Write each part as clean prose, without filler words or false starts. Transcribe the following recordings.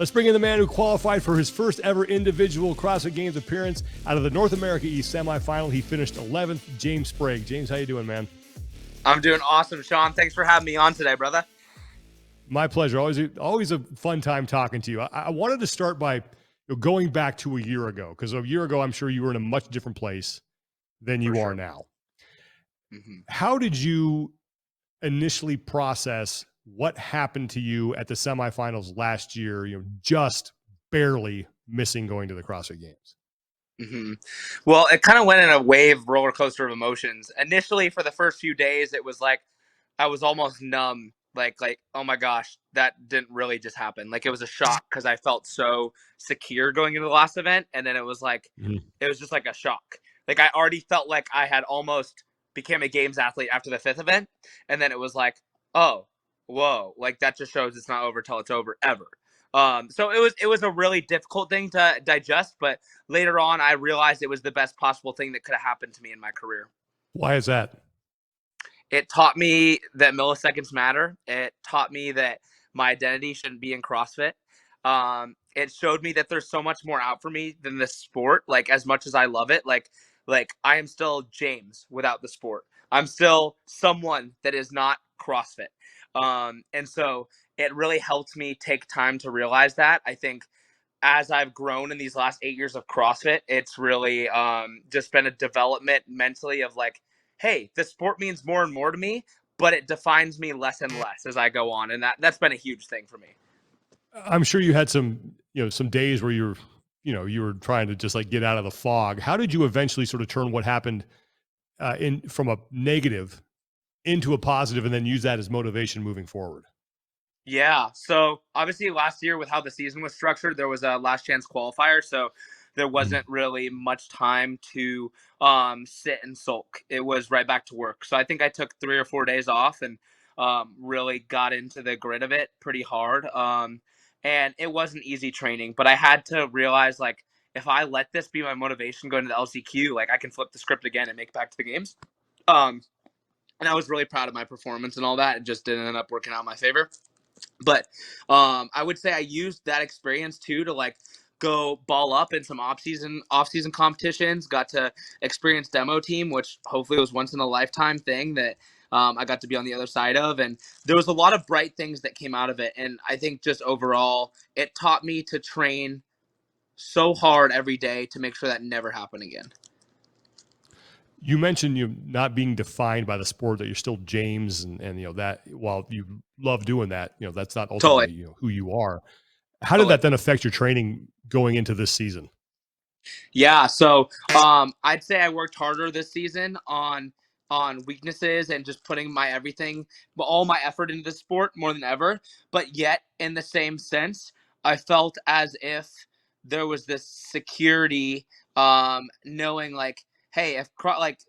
Let's bring in the man who qualified for his first ever individual CrossFit Games appearance out of the North American East Semifinal. He finished 11th, James Sprague. James, how you doing, man? I'm doing awesome, Sean. Thanks for having me on today, brother. My pleasure. Always a fun time talking to you. I wanted to start by going back to a year ago, because a year ago, I'm sure you were in a much different place than you are now. Mm-hmm. How did you initially process what happened to you at the semifinals last year, just barely missing going to the CrossFit Games? Mm-hmm. Well, it kind of went in a wave roller coaster of emotions. Initially, for the first few days, it was like I was almost numb. Like, oh my gosh, that didn't really just happen. Like, it was a shock because I felt so secure going into the last event. And then it was like, It was just like a shock. Like, I already felt like I had almost became a games athlete after the 5th event. And then it was like, oh, whoa, like that just shows it's not over till it's over ever. So it was a really difficult thing to digest, but later on I realized it was the best possible thing that could have happened to me in my career. Why is that? It taught me that milliseconds matter. It taught me that my identity shouldn't be in CrossFit. It showed me that there's so much more out for me than this sport. Like, as much as I love it, like I am still James without the sport. I'm still someone that is not CrossFit. And so it really helped me take time to realize that. I think as I've grown in these last 8 years of CrossFit, it's really just been a development mentally of like, hey, the sport means more and more to me, but it defines me less and less as I go on. And that's been a huge thing for me. I'm sure you had some days where you were trying to just like get out of the fog. How did you eventually sort of turn what happened from a negative into a positive and then use that as motivation moving forward? Yeah. So obviously last year with how the season was structured, there was a last chance qualifier. So there wasn't really much time to sit and sulk. It was right back to work. So I think I took 3 or 4 days off and really got into the grit of it pretty hard. And it wasn't easy training, but I had to realize, like, if I let this be my motivation going to the LCQ, like I can flip the script again and make it back to the games. And I was really proud of my performance and all that. It just didn't end up working out in my favor. But I would say I used that experience too to like go ball up in some off-season competitions. Got to experience demo team, which hopefully was once in a lifetime thing that I got to be on the other side of. And there was a lot of bright things that came out of it. And I think just overall, it taught me to train so hard every day to make sure that never happened again. You mentioned you not being defined by the sport, that you're still James, and that while you love doing that, that's not ultimately Totally. who you are. How did that then affect your training going into this season? Yeah, so I'd say I worked harder this season on weaknesses and just putting my everything, all my effort into the sport more than ever. But yet, in the same sense, I felt as if there was this security, knowing like, hey, if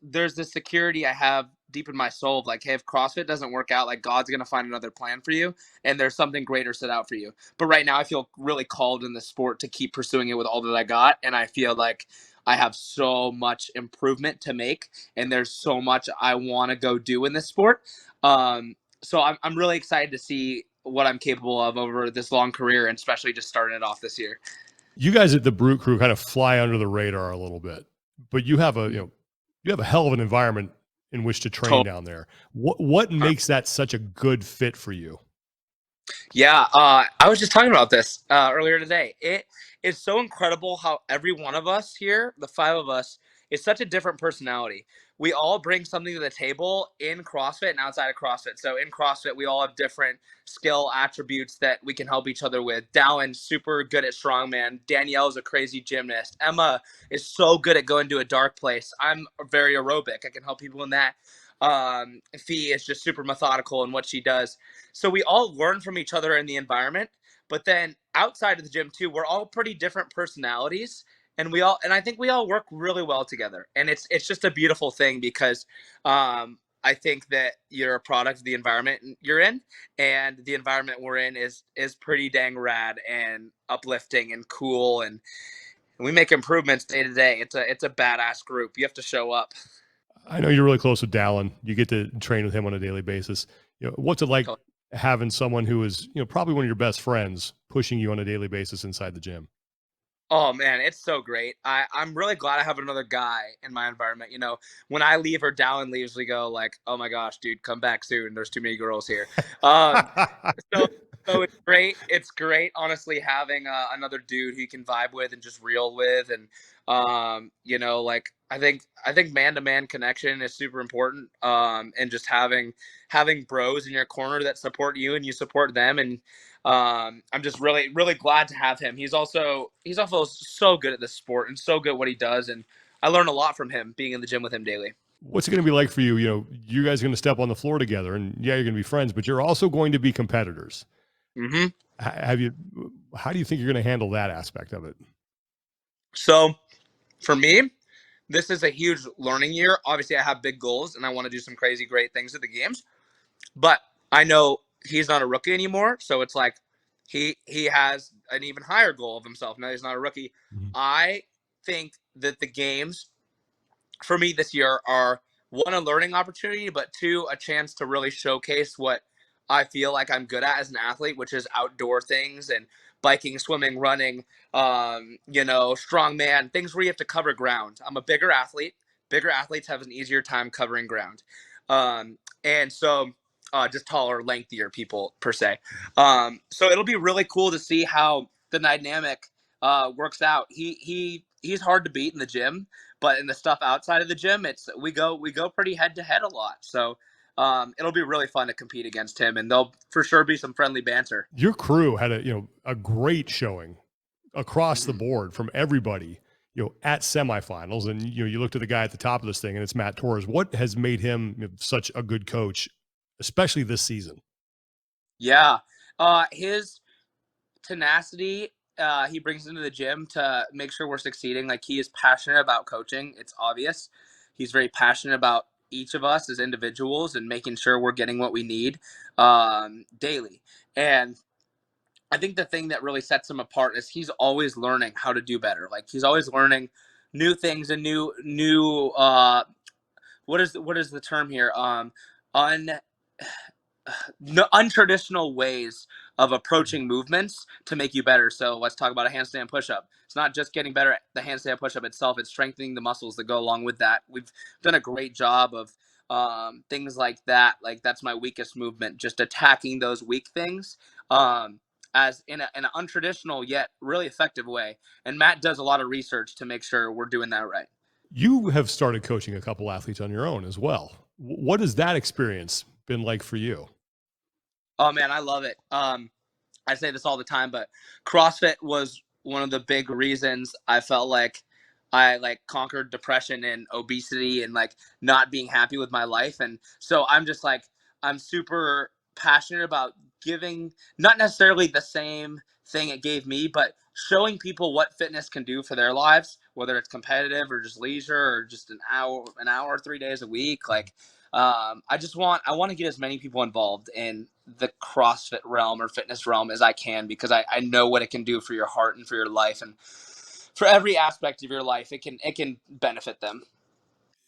there's this security I have deep in my soul of like, hey, if CrossFit doesn't work out, like God's gonna find another plan for you, and there's something greater set out for you. But right now, I feel really called in the sport to keep pursuing it with all that I got, and I feel like I have so much improvement to make, and there's so much I want to go do in this sport. So I'm really excited to see what I'm capable of over this long career, and especially just starting it off this year. You guys at the Brute Crew kind of fly under the radar a little bit, but you have a hell of an environment in which to train down there. What makes that such a good fit for you? Yeah, I was just talking about this earlier today. It is so incredible how every one of us here, the 5 of us, is such a different personality. We all bring something to the table in CrossFit and outside of CrossFit. So in CrossFit, we all have different skill attributes that we can help each other with. Dallin's super good at strongman. Danielle's a crazy gymnast. Emma is so good at going to a dark place. I'm very aerobic. I can help people in that. Fee is just super methodical in what she does. So we all learn from each other in the environment, but then outside of the gym too, we're all pretty different personalities, and I think we all work really well together. And it's just a beautiful thing because I think that you're a product of the environment you're in, and the environment we're in is pretty dang rad and uplifting and cool, and we make improvements day to day. It's a badass group. You have to show up. I know you're really close with Dallin. You get to train with him on a daily basis. What's it like having someone who is, probably one of your best friends pushing you on a daily basis inside the gym? Oh man, it's so great. I'm really glad I have another guy in my environment. You know, when I leave or Dallin leaves, we go like, "Oh my gosh, dude, come back soon. There's too many girls here." Um, so so it's great. It's great, honestly, having another dude who you can vibe with and just reel with, and like I think man to man connection is super important. And just having bros in your corner that support you and you support them, and I'm just really really glad to have him. He's also so good at this sport and so good at what he does, and I learn a lot from him being in the gym with him daily. What's it going to be like for you? You guys are going to step on the floor together, and yeah, you're going to be friends, but you're also going to be competitors. Hmm. Have you? How do you think you're going to handle that aspect of it? So for me, this is a huge learning year. Obviously, I have big goals and I want to do some crazy great things at the games, but I know he's not a rookie anymore, so it's like he has an even higher goal of himself. Now he's not a rookie. Mhm. I think that the games for me this year are, one, a learning opportunity, but two, a chance to really showcase what I feel like I'm good at as an athlete, which is outdoor things and biking, swimming, running, strongman, things where you have to cover ground. I'm a bigger athlete. Bigger athletes have an easier time covering ground. And so just taller, lengthier people per se. So it'll be really cool to see how the dynamic works out. He's hard to beat in the gym, but in the stuff outside of the gym, it's we go pretty head to head a lot. So it'll be really fun to compete against him, and there'll for sure be some friendly banter. Your crew had a great showing across the Mhm. board from everybody, at semifinals. And you look at the guy at the top of this thing, and it's Matt Torres. What has made him such a good coach, especially this season? Yeah, his tenacity he brings into the gym to make sure we're succeeding. Like, he is passionate about coaching. It's obvious. He's very passionate about each of us as individuals and making sure we're getting what we need daily. And I think the thing that really sets him apart is he's always learning how to do better. Like, he's always learning new things and new what is the term here? Un no, untraditional ways of approaching movements to make you better. So let's talk about a handstand push-up. It's not just getting better at the handstand push-up itself; it's strengthening the muscles that go along with that. We've done a great job of things like that. Like, that's my weakest movement, just attacking those weak things as in an untraditional yet really effective way. And Matt does a lot of research to make sure we're doing that right. You have started coaching a couple athletes on your own as well. What has that experience been like for you? Oh man, I love it. I say this all the time, but CrossFit was one of the big reasons I felt like I conquered depression and obesity and not being happy with my life. And so I'm just I'm super passionate about giving not necessarily the same thing it gave me, but showing people what fitness can do for their lives, whether it's competitive or just leisure or just an hour, 3 days a week. I want to get as many people involved in the CrossFit realm or fitness realm as I can, because I know what it can do for your heart and for your life and for every aspect of your life. It can benefit them.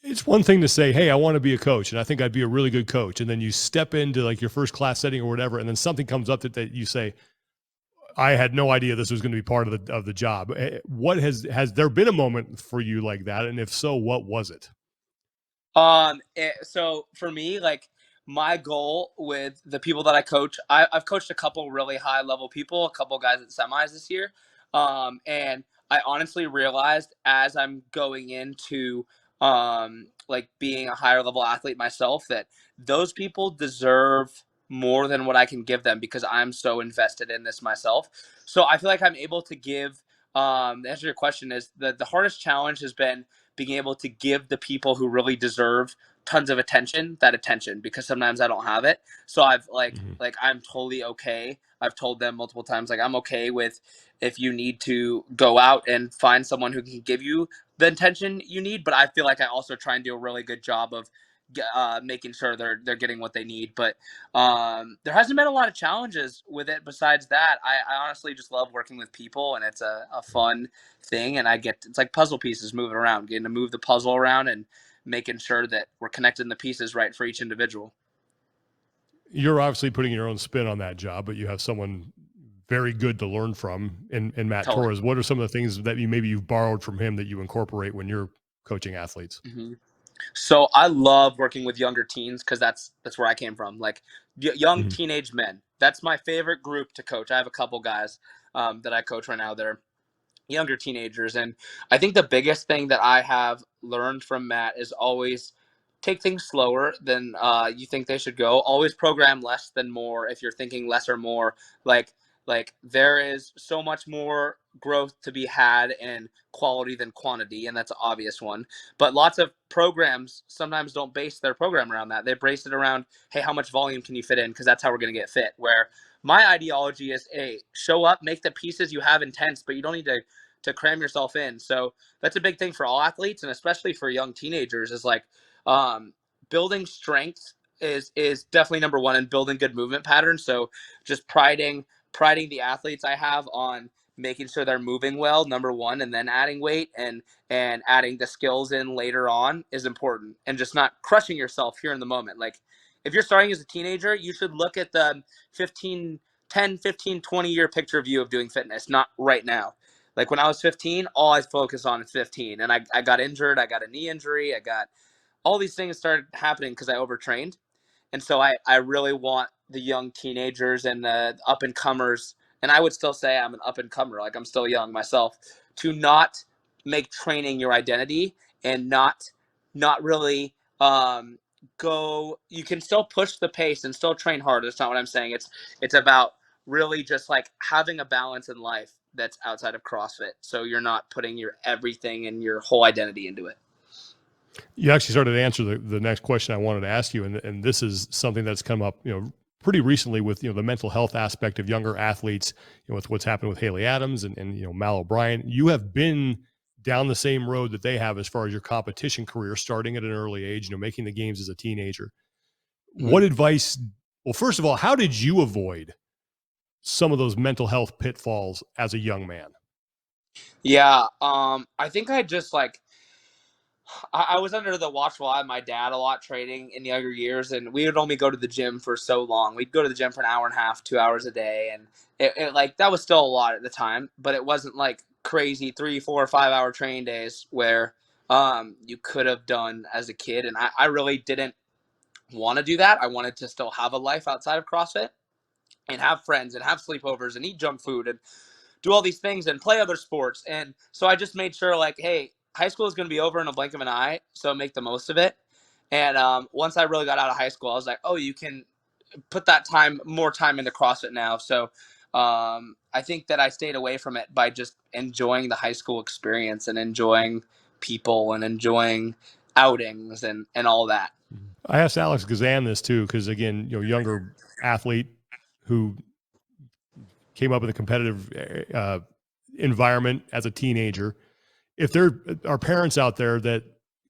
It's one thing to say, "Hey, I want to be a coach, and I think I'd be a really good coach." And then you step into like your first class setting or whatever, and then something comes up that you say, "I had no idea this was going to be part of the job." What has there been a moment for you like that? And if so, what was it? So for me, my goal with the people that I coach, I've coached a couple really high level people, a couple guys at semis this year. And I honestly realized as I'm going into being a higher level athlete myself, that those people deserve more than what I can give them because I'm so invested in this myself. So I feel like I'm able to give the answer to your question is the hardest challenge has been being able to give the people who really deserve tons of attention that attention, because sometimes I don't have it. So I've Mhm. I'm totally okay. I've told them multiple times, I'm okay with if you need to go out and find someone who can give you the attention you need, but I feel like I also try and do a really good job of making sure they're getting what they need. But there hasn't been a lot of challenges with it besides that. I honestly just love working with people, and it's a fun thing. And it's like puzzle pieces moving around, getting to move the puzzle around and making sure that we're connecting the pieces right for each individual. you're obviously putting your own spin on that job, but you have someone very good to learn from in Matt Totally. Torres. What are some of the things that you've borrowed from him that you incorporate when you're coaching athletes? Mm-hmm. So I love working with younger teens because that's where I came from. Like young Mm-hmm. teenage men. That's my favorite group to coach. I have a couple guys that I coach right now. They're younger teenagers, and I think the biggest thing that I have learned from Matt is always take things slower than you think they should go. Always program less than more. If you're thinking less or more, like there is so much more growth to be had in quality than quantity, and that's an obvious one. But lots of programs sometimes don't base their program around that. They base it around, hey, how much volume can you fit in, because that's how we're going to get fit. Where my ideology is, hey, show up, make the pieces you have intense, but you don't need to cram yourself in. So that's a big thing for all athletes, and especially for young teenagers, is like building strength is definitely number one, and building good movement patterns. So just priding the athletes I have on making sure they're moving well, number one, and then adding weight and adding the skills in later on is important, and just not crushing yourself here in the moment. Like if you're starting as a teenager, you should look at the 10, 15, 20-year picture view of doing fitness, not right now. Like when I was 15, all I focused on is 15, and I got injured. I got a knee injury. I got all these things started happening because I overtrained. And so I really want the young teenagers and the up and comers, and I would still say I'm an up and comer, like I'm still young myself, to not make training your identity, and not really go. You can still push the pace and still train hard. That's not what I'm saying. It's about really just like having a balance in life that's outside of CrossFit, so you're not putting your everything and your whole identity into it. You actually started to answer the next question I wanted to ask you, and this is something that's come up, pretty recently with the mental health aspect of younger athletes, with what's happened with Haley Adams and Mal O'Brien. You have been down the same road that they have as far as your competition career, starting at an early age, making the games as a teenager. Mm-hmm. What advice? Well, first of all, how did you avoid some of those mental health pitfalls as a young man? Yeah, I think I just I was under the watchful eye of my dad a lot training in the younger years, and we would only go to the gym for so long. We'd go to the gym for an hour and a half, 2 hours a day, and it like that was still a lot at the time, but it wasn't like crazy 3, 4, 5 hour training days where you could have done as a kid. And I really didn't want to do that. I wanted to still have a life outside of CrossFit and have friends and have sleepovers and eat junk food and do all these things and play other sports. And so I just made sure, like, hey, high school is going to be over in a blink of an eye, so make the most of it. And once I really got out of high school, I was like, oh, you can put that more time into CrossFit now. So I think that I stayed away from it by just enjoying the high school experience and enjoying people and enjoying outings and all that. I asked Alex Gazan this too, because again, younger athlete who came up in a competitive environment as a teenager. If there are parents out there that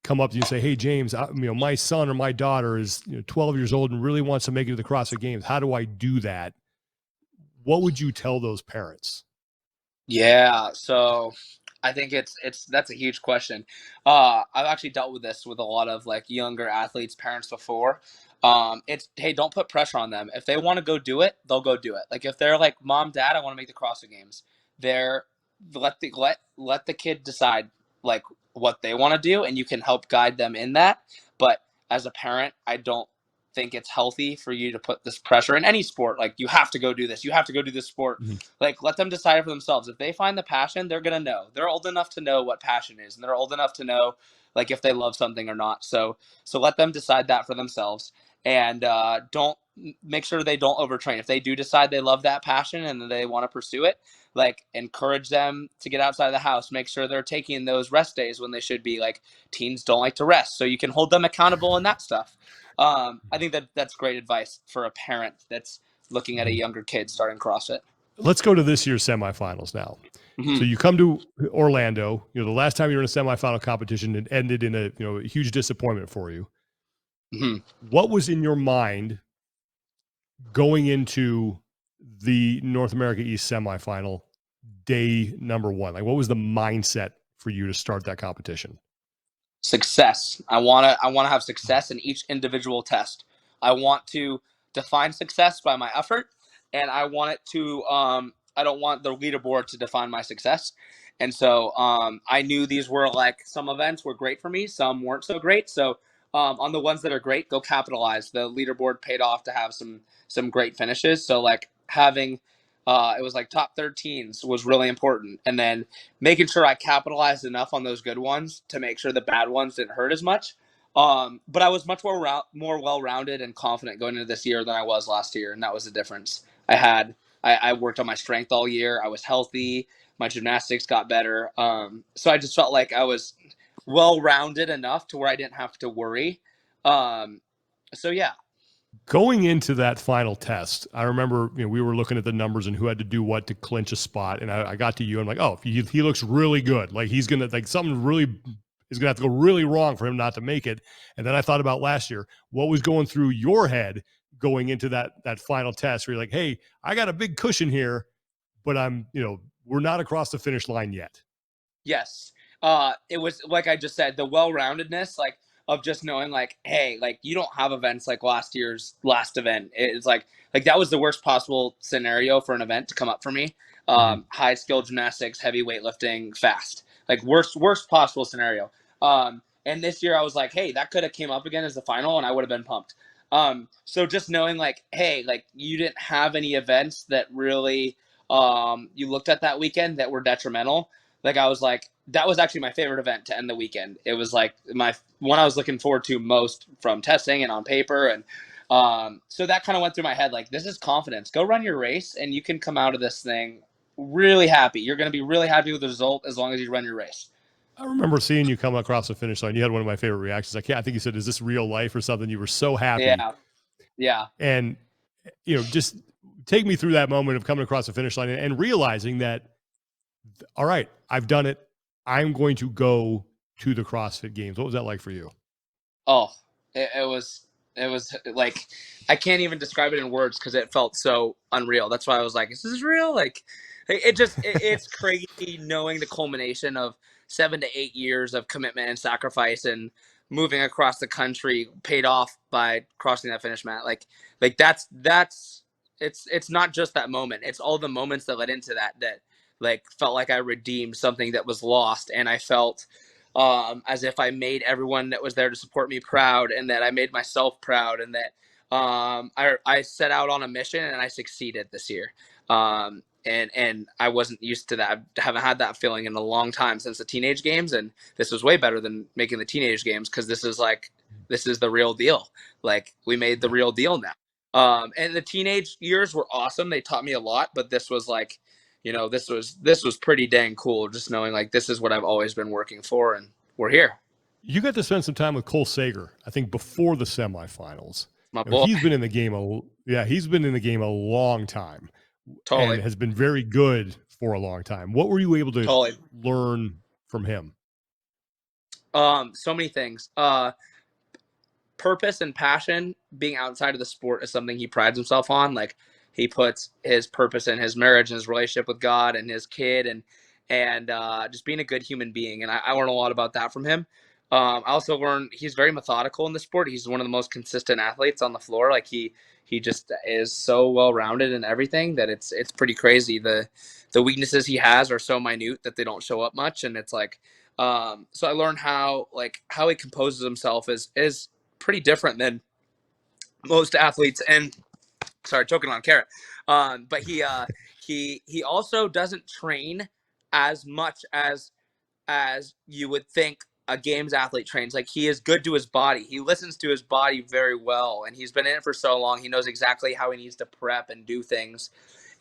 come up to you and say, "Hey, James, my son or my daughter is 12 years old and really wants to make it to the CrossFit Games. How do I do that?" What would you tell those parents? Yeah, so I think that's a huge question. I've actually dealt with this with a lot of like younger athletes, parents before. It's, hey, don't put pressure on them. If they want to go do it, they'll go do it. Like if they're like, Mom, Dad, I want to make the CrossFit Games. They're let the kid decide like what they want to do, and you can help guide them in that. But as a parent, I don't think it's healthy for you to put this pressure in any sport. Like you have to go do this. You have to go do this sport. Mm-hmm. Like let them decide for themselves. If they find the passion, they're gonna know. They're old enough to know what passion is, and they're old enough to know like if they love something or not. So let them decide that for themselves, and don't make sure they don't overtrain. If they do decide they love that passion and they want to pursue it, like encourage them to get outside of the house. Make sure they're taking those rest days when they should be. Like teens don't like to rest, so you can hold them accountable in that stuff. I think that's great advice for a parent that's looking at a younger kid starting CrossFit. Let's go to this year's semifinals now. Mm-hmm. So you come to Orlando. The last time you were in a semifinal competition, it ended in a huge disappointment for you. Mm-hmm. What was in your mind going into the North American East Semifinal day number one? Like, what was the mindset for you to start that competition? Success. I want to have success in each individual test. I want to define success by my effort, and I want it to. I don't want the leaderboard to define my success. And so I knew these were like some events were great for me, some weren't so great. So on the ones that are great, go capitalize. The leaderboard paid off to have some great finishes. So like having it was like top 13s was really important, and then making sure I capitalized enough on those good ones to make sure the bad ones didn't hurt as much. But I was much more well-rounded and confident going into this year than I was last year, and that was the difference. I worked on my strength all year. I was healthy. My gymnastics got better. So I just felt like I was well-rounded enough to where I didn't have to worry. So yeah. Going into that final test, I remember we were looking at the numbers and who had to do what to clinch a spot, and I got to you. I'm like, oh, he looks really good. Like he's gonna something really is gonna have to go really wrong for him not to make it. And then I thought about last year, what was going through your head going into that final test, where you're like, hey, I got a big cushion here, but we're not across the finish line yet. Yes. It was like I just said, the well-roundedness, like of just knowing like, hey, like you don't have events like last year's last event. It's like that was the worst possible scenario for an event to come up for me. High skill gymnastics, heavy weightlifting, fast, like worst possible scenario. And this year I was like, hey, that could have came up again as the final and I would have been pumped. So just knowing like, hey, like you didn't have any events that really you looked at that weekend that were detrimental. Like I was like, that was actually my favorite event to end the weekend. It was like my one I was looking forward to most from testing and on paper. And so that kind of went through my head. Like, this is confidence. Go run your race and you can come out of this thing really happy. You're going to be really happy with the result as long as you run your race. I remember seeing you come across the finish line. You had one of my favorite reactions. I think you said, is this real life or something? You were so happy. Yeah. Yeah. And, just take me through that moment of coming across the finish line and realizing that, all right, I've done it. I'm going to go to the CrossFit Games. What was that like for you? Oh, it was like, I can't even describe it in words because it felt so unreal. That's why I was like, is this real? Like, it's crazy knowing the culmination of 7 to 8 years of commitment and sacrifice and moving across the country paid off by crossing that finish mat. Like that's it's not just that moment. It's all the moments that led into that like felt like I redeemed something that was lost, and I felt as if I made everyone that was there to support me proud, and that I made myself proud, and that I set out on a mission and I succeeded this year. And I wasn't used to that. I haven't had that feeling in a long time since the teenage games, and this was way better than making the teenage games because this is the real deal. Like we made the real deal now. And the teenage years were awesome. They taught me a lot, but this was like, this was pretty dang cool. Just knowing like this is what I've always been working for, and we're here. You got to spend some time with Cole Sager, I think, before the semifinals. My boy. He's been in the game. He's been in the game a long time. Totally. And has been very good for a long time. What were you able to learn from him? So many things. Purpose and passion being outside of the sport is something he prides himself on. Like he puts his purpose in his marriage and his relationship with God and his kid and just being a good human being. And I learned a lot about that from him. I also learned he's very methodical in the sport. He's one of the most consistent athletes on the floor. Like he just is so well-rounded in everything that it's pretty crazy. The weaknesses he has are so minute that they don't show up much. And it's like, so I learned how he composes himself is pretty different than most athletes. And sorry, choking on a carrot. But he also doesn't train as much as you would think a games athlete trains. Like he is good to his body. He listens to his body very well, and he's been in it for so long. He knows exactly how he needs to prep and do things.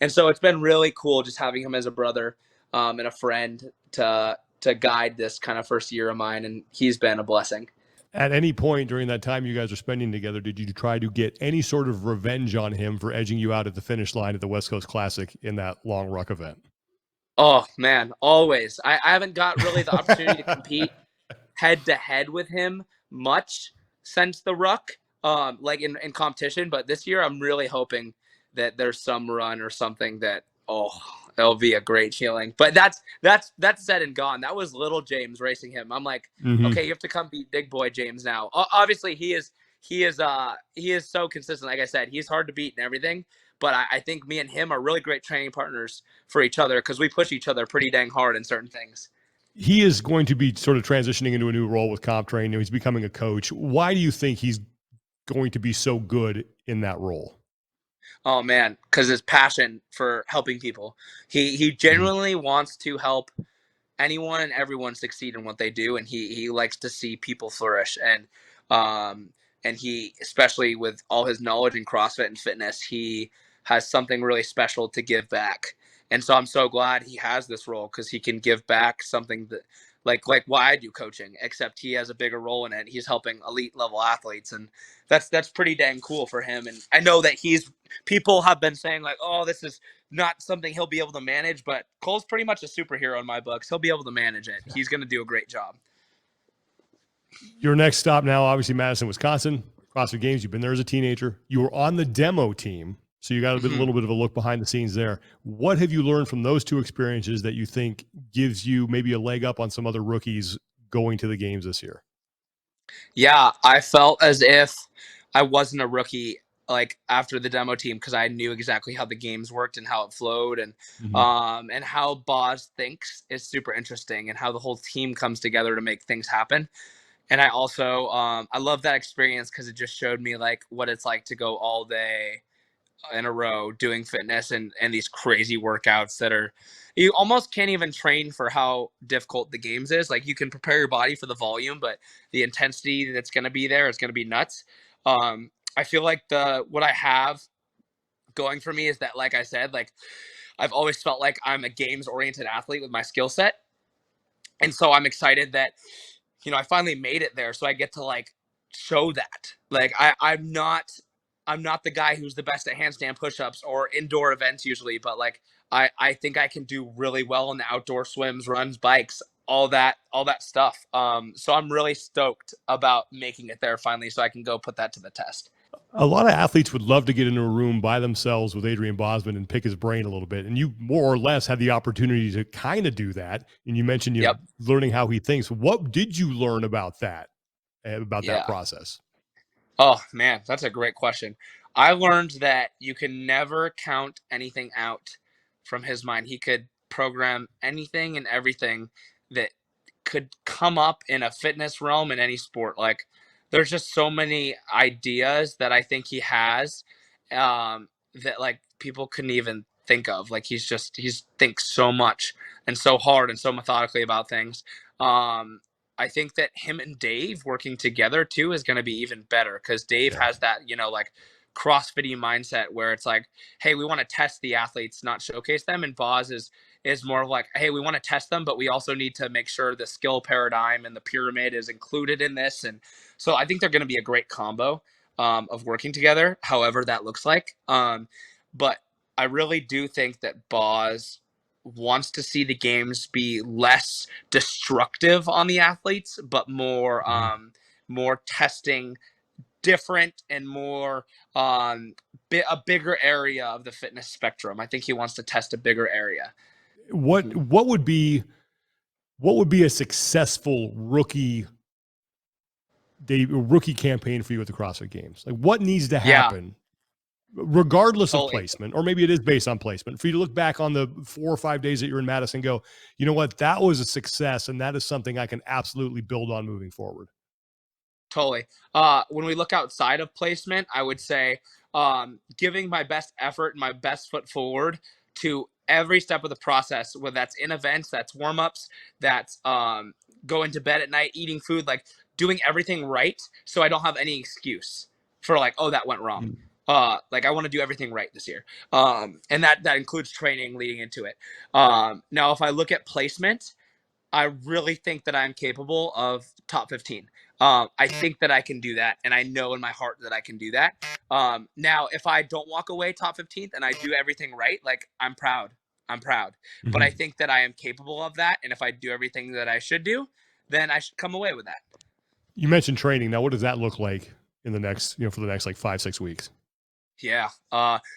And so it's been really cool just having him as a brother and a friend to guide this kind of first year of mine. And he's been a blessing. At any point during that time you guys are spending together, did you try to get any sort of revenge on him for edging you out at the finish line at the West Coast Classic in that long ruck event? Oh man, always. I haven't got really the opportunity to compete head to head with him much since the ruck, like in competition. But this year I'm really hoping that there's some run or something that, it'll be a great feeling. But that's said and gone. That was little James racing him. I'm like, okay, you have to come beat big boy James now. Obviously he is he is so consistent. Like I said, he's hard to beat and everything. But I think me and him are really great training partners for each other because we push each other pretty dang hard in certain things. He is going to be sort of transitioning into a new role with comp training. He's becoming a coach. Why do you think he's going to be so good in that role? Oh man, because his passion for helping people. He genuinely wants to help anyone and everyone succeed in what they do, and he likes to see people flourish. Um and he, especially with all his knowledge in CrossFit and fitness, he has something really special to give back. And so I'm so glad he has this role because he can give back something that like why I do coaching, except he has a bigger role in it. He's helping elite level athletes, and that's pretty dang cool for him. And I know that people have been saying like, oh, this is not something he'll be able to manage, but Cole's pretty much a superhero in my books. He'll be able to manage it. He's going to do a great job. Your next stop now, obviously Madison, Wisconsin, CrossFit Games. You've been there as a teenager. You were on the demo team, so you got a little bit of a look behind the scenes there. What have you learned from those two experiences that you think gives you maybe a leg up on some other rookies going to the games this year? Yeah, I felt as if I wasn't a rookie like after the demo team because I knew exactly how the games worked and how it flowed, and how Boz thinks is super interesting, and how the whole team comes together to make things happen. And I also I love that experience because it just showed me like what it's like to go all day in a row doing fitness and these crazy workouts that are, you almost can't even train for how difficult the games is. Like you can prepare your body for the volume, but the intensity that's going to be there is going to be nuts. I feel like what I have going for me is that, like I said, like I've always felt like I'm a games oriented athlete with my skill set. And so I'm excited that, I finally made it there. So I get to like show that. Like I'm not the guy who's the best at handstand push-ups or indoor events usually, but like I think I can do really well in the outdoor swims, runs, bikes, all that stuff. So I'm really stoked about making it there finally so I can go put that to the test. A lot of athletes would love to get into a room by themselves with Adrian Bosman and pick his brain a little bit. And you more or less had the opportunity to kind of do that. And you mentioned Yep. learning how he thinks. What did you learn about that Yeah. process? Oh man, that's a great question. I learned that you can never count anything out from his mind. He could program anything and everything that could come up in a fitness realm in any sport. Like there's just so many ideas that I think he has, that like people couldn't even think of. Like he's thinks so much and so hard and so methodically about things. I think that him and Dave working together too is going to be even better because Dave has that, like CrossFit mindset where it's like, hey, we want to test the athletes, not showcase them. And Boz is more like, hey, we want to test them, but we also need to make sure the skill paradigm and the pyramid is included in this. And so I think they're going to be a great combo of working together, however that looks like. But I really do think that Boz wants to see the games be less destructive on the athletes, but more testing, different and more a bigger area of the fitness spectrum. I think he wants to test a bigger area. What would be a successful rookie campaign for you at the CrossFit Games? Like what needs to happen? Regardless of placement, or maybe it is based on placement, for you to look back on the 4 or 5 days that you're in Madison and go, you know what, that was a success. And that is something I can absolutely build on moving forward. Totally. When we look outside of placement, I would say giving my best effort and my best foot forward to every step of the process, whether that's in events, that's warm-ups, that's going to bed at night, eating food, like doing everything right so I don't have any excuse for like, oh, that went wrong. Like I want to do everything right this year. And that includes training leading into it. Now, if I look at placement, I really think that I'm capable of top 15. I think that I can do that, and I know in my heart that I can do that. Now, if I don't walk away top 15th and I do everything right, like I'm proud. But I think that I am capable of that, and if I do everything that I should do, then I should come away with that. You mentioned training. Now, what does that look like in the next, for the next like 5-6 weeks? Yeah.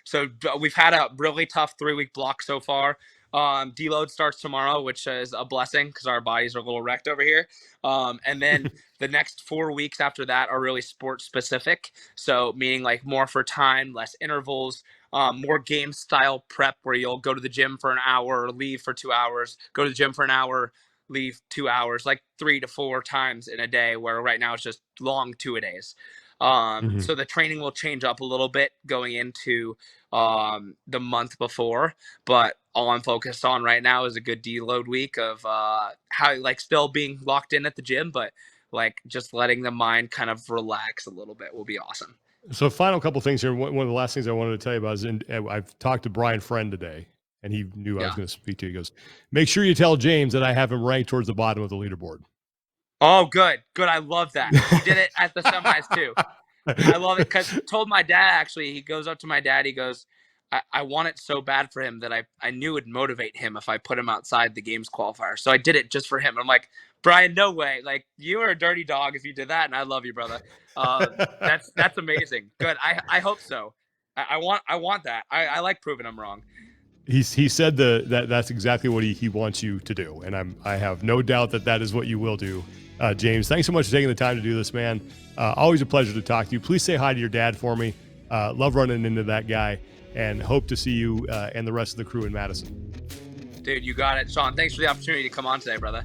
So we've had a really tough 3-week block so far. Deload starts tomorrow, which is a blessing because our bodies are a little wrecked over here. And then the next 4 weeks after that are really sport specific. So meaning like more for time, less intervals, more game style prep where you'll go to the gym for an hour, leave for 2 hours, go to the gym for an hour, leave 2 hours, like 3 to 4 times in a day, where right now it's just long 2-a-days. So the training will change up a little bit going into the month before, but all I'm focused on right now is a good deload week of how like still being locked in at the gym, but like just letting the mind kind of relax a little bit will be awesome. So final couple things here. One of the last things I wanted to tell you about is I've talked to Brian Friend today, and he knew I was going to speak to you. He goes, make sure you tell James that I have him ranked towards the bottom of the leaderboard. Oh, good. I love that. He did it at the semis too. I love it because told my dad, actually, he goes up to my dad. He goes, I want it so bad for him that I knew it would motivate him if I put him outside the games qualifier. So I did it just for him. I'm like, Brian, no way. Like, you are a dirty dog if you did that. And I love you, brother. That's amazing. Good. I hope so. I want that. I like proving him wrong. He said that's exactly what he wants you to do. And I have no doubt that is what you will do. James, thanks so much for taking the time to do this, man. Always a pleasure to talk to you. Please say hi to your dad for me. Love running into that guy, and hope to see you and the rest of the crew in Madison. Dude, you got it. Sean, thanks for the opportunity to come on today, brother.